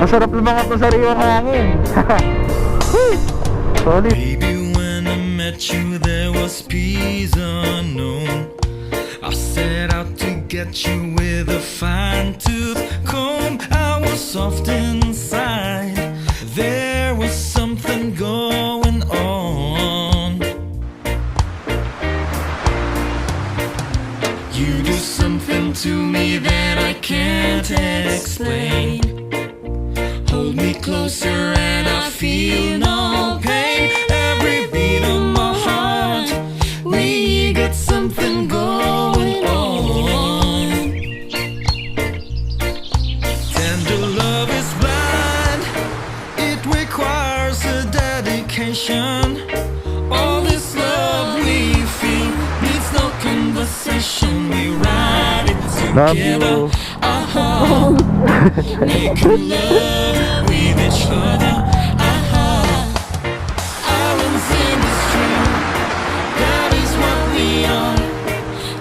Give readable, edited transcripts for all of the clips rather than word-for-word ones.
Masarap lumangat na sariwang hangin. Solid. Baby, when I met you, there was peace unknown. I set out to get you with a fine-tooth comb. I was soft inside. There was something going on. You do something to me that I can't explain. Hold me closer and I feel no pain. Every beat of my heart, we got something going on. Tender love is blind, it requires a dedication. All this love we feel needs no conversation. We ride it together. Making love with each other. Islands in the stream, that is what we are.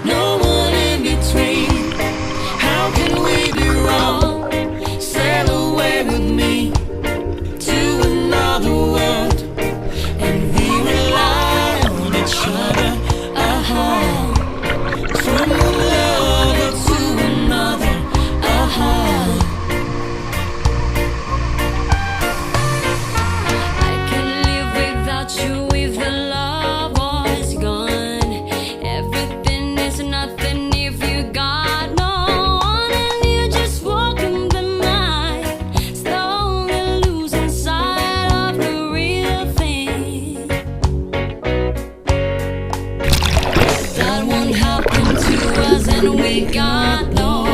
No one in between. How can we be wrong? Sail away with me to another world, and we rely on each other. From one lover to another. I can live without you if the love was gone. Everything is nothing if you got no one, and you just walk in the night, slowly losing sight of the real thing. That won't happen to us, and we got no